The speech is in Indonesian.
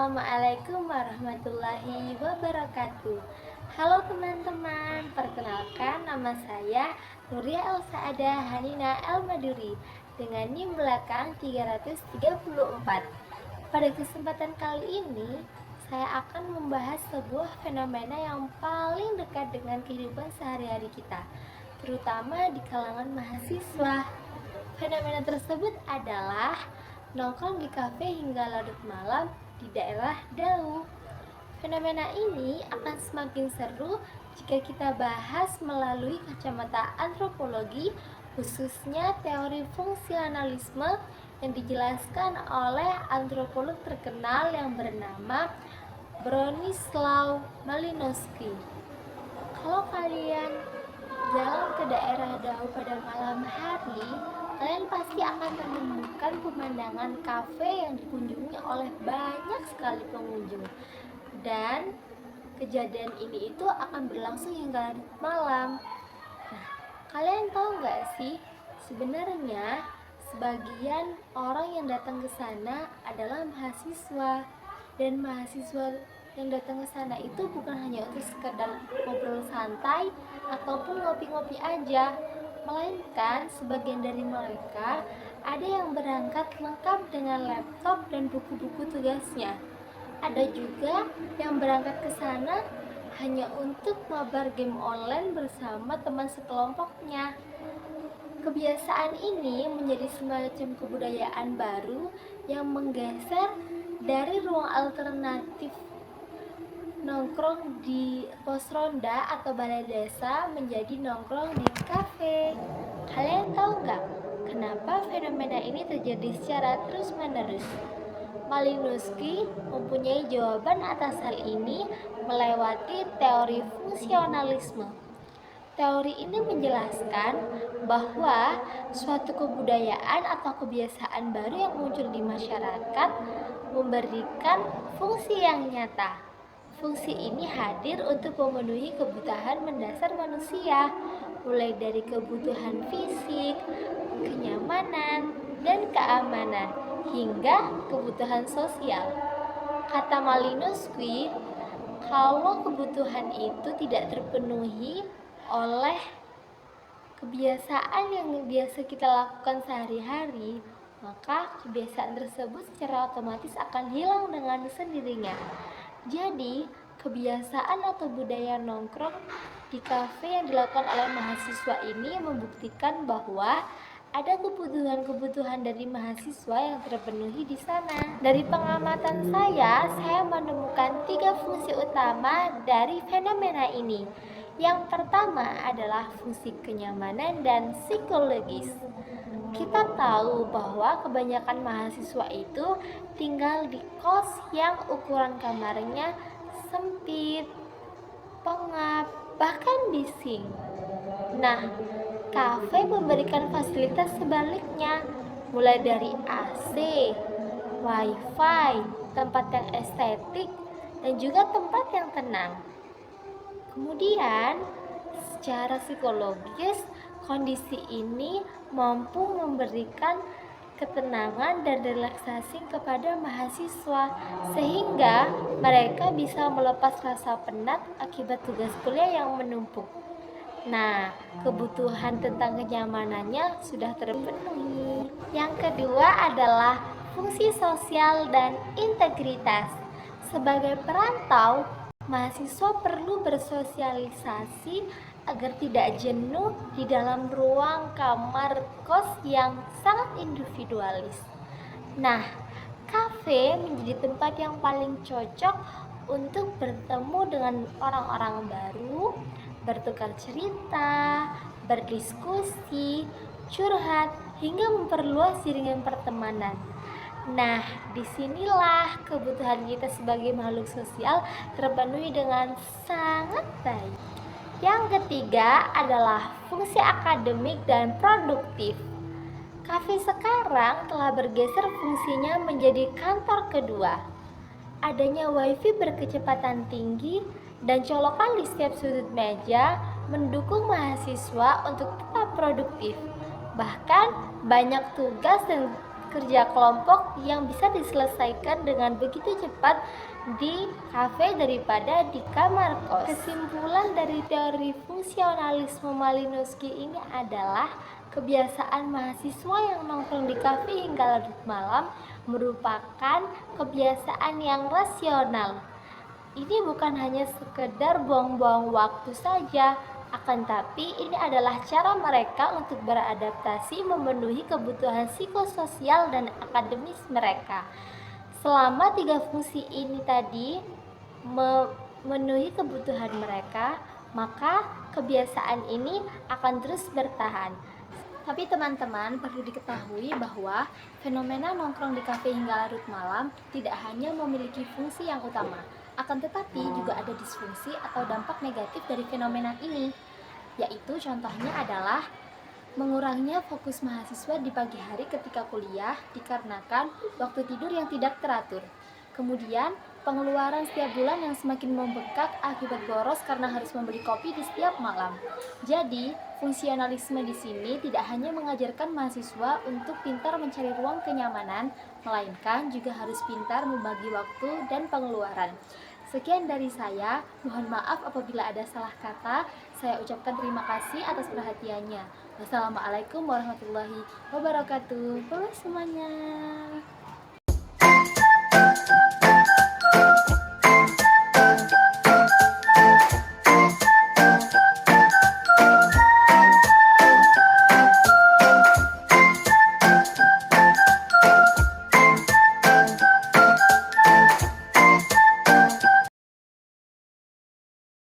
Assalamualaikum warahmatullahi wabarakatuh. Halo teman-teman, perkenalkan nama saya Nuria Elsaadah Hanina Elmaduri dengan NIM belakang 334. Pada kesempatan kali ini, saya akan membahas sebuah fenomena yang paling dekat dengan kehidupan sehari-hari kita, terutama di kalangan mahasiswa. Fenomena tersebut adalah nongkrong di kafe hingga larut malam di daerah Dau. Fenomena ini akan semakin seru jika kita bahas melalui kacamata antropologi, khususnya teori fungsionalisme yang dijelaskan oleh antropolog terkenal yang bernama Bronislaw Malinowski. Kalau kalian jalan ke daerah Dau pada malam hari, kalian pasti akan menemukan pemandangan kafe yang dikunjungi oleh banyak sekali pengunjung. Dan kejadian ini itu akan berlangsung hingga malam. Nah, kalian tahu nggak sih, sebenarnya sebagian orang yang datang ke sana adalah mahasiswa. Dan mahasiswa yang datang ke sana itu bukan hanya untuk sekedar ngobrol santai ataupun ngopi-ngopi aja, melainkan sebagian dari mereka ada yang berangkat lengkap dengan laptop dan buku-buku tugasnya. Ada juga yang berangkat ke sana hanya untuk mabar game online bersama teman sekelompoknya. Kebiasaan ini menjadi semacam kebudayaan baru yang menggeser dari ruang alternatif nongkrong di pos ronda atau balai desa menjadi nongkrong di kafe. Kalian tahu nggak kenapa fenomena ini terjadi secara terus-menerus? Malinowski mempunyai jawaban atas hal ini melewati teori fungsionalisme. Teori ini menjelaskan bahwa suatu kebudayaan atau kebiasaan baru yang muncul di masyarakat memberikan fungsi yang nyata. Fungsi ini hadir untuk memenuhi kebutuhan mendasar manusia, mulai dari kebutuhan fisik, kenyamanan, dan keamanan, hingga kebutuhan sosial. Kata Malinowski, kalau kebutuhan itu tidak terpenuhi oleh kebiasaan yang biasa kita lakukan sehari-hari, maka kebiasaan tersebut secara otomatis akan hilang dengan sendirinya. Jadi, kebiasaan atau budaya nongkrong di kafe yang dilakukan oleh mahasiswa ini membuktikan bahwa ada kebutuhan-kebutuhan dari mahasiswa yang terpenuhi di sana. Dari pengamatan saya menemukan 3 fungsi utama dari fenomena ini. Yang pertama adalah fungsi kenyamanan dan psikologis. Kita tahu bahwa kebanyakan mahasiswa itu tinggal di kos yang ukuran kamarnya sempit, pengap, bahkan bising. Nah, kafe memberikan fasilitas sebaliknya, mulai dari AC, wifi, tempat yang estetik, dan juga tempat yang tenang. Kemudian, secara psikologis, kondisi ini mampu memberikan ketenangan dan relaksasi kepada mahasiswa, sehingga mereka bisa melepas rasa penat akibat tugas kuliah yang menumpuk. Nah, kebutuhan tentang kenyamanannya sudah terpenuhi. Yang kedua adalah fungsi sosial dan integritas. Sebagai perantau, mahasiswa perlu bersosialisasi agar tidak jenuh di dalam ruang kamar kos yang sangat individualis. Nah, kafe menjadi tempat yang paling cocok untuk bertemu dengan orang-orang baru, bertukar cerita, berdiskusi, curhat, hingga memperluas jaringan pertemanan. Nah, disinilah kebutuhan kita sebagai makhluk sosial terpenuhi dengan sangat baik. Yang ketiga adalah fungsi akademik dan produktif. Kafe sekarang telah bergeser fungsinya menjadi kantor kedua. Adanya wifi berkecepatan tinggi dan colokan di setiap sudut meja mendukung mahasiswa untuk tetap produktif. Bahkan banyak tugas dan kerja kelompok yang bisa diselesaikan dengan begitu cepat di kafe daripada di kamar kos. Kesimpulan dari teori fungsionalisme Malinowski ini adalah kebiasaan mahasiswa yang nongkrong di kafe hingga larut malam merupakan kebiasaan yang rasional. Ini bukan hanya sekedar buang-buang waktu saja, akan tapi ini adalah cara mereka untuk beradaptasi memenuhi kebutuhan psikososial dan akademis mereka. Selama 3 fungsi ini tadi memenuhi kebutuhan mereka, maka kebiasaan ini akan terus bertahan. Tapi teman-teman perlu diketahui bahwa fenomena nongkrong di kafe hingga larut malam tidak hanya memiliki fungsi yang utama, akan tetapi juga ada disfungsi atau dampak negatif dari fenomena ini, yaitu contohnya adalah mengurangnya fokus mahasiswa di pagi hari ketika kuliah dikarenakan waktu tidur yang tidak teratur. Kemudian, pengeluaran setiap bulan yang semakin membengkak akibat boros karena harus membeli kopi di setiap malam. Jadi, fungsionalisme di sini tidak hanya mengajarkan mahasiswa untuk pintar mencari ruang kenyamanan, melainkan juga harus pintar membagi waktu dan pengeluaran. Sekian dari saya, mohon maaf apabila ada salah kata. Saya ucapkan terima kasih atas perhatiannya. Wassalamualaikum warahmatullahi wabarakatuh. Bye semuanya.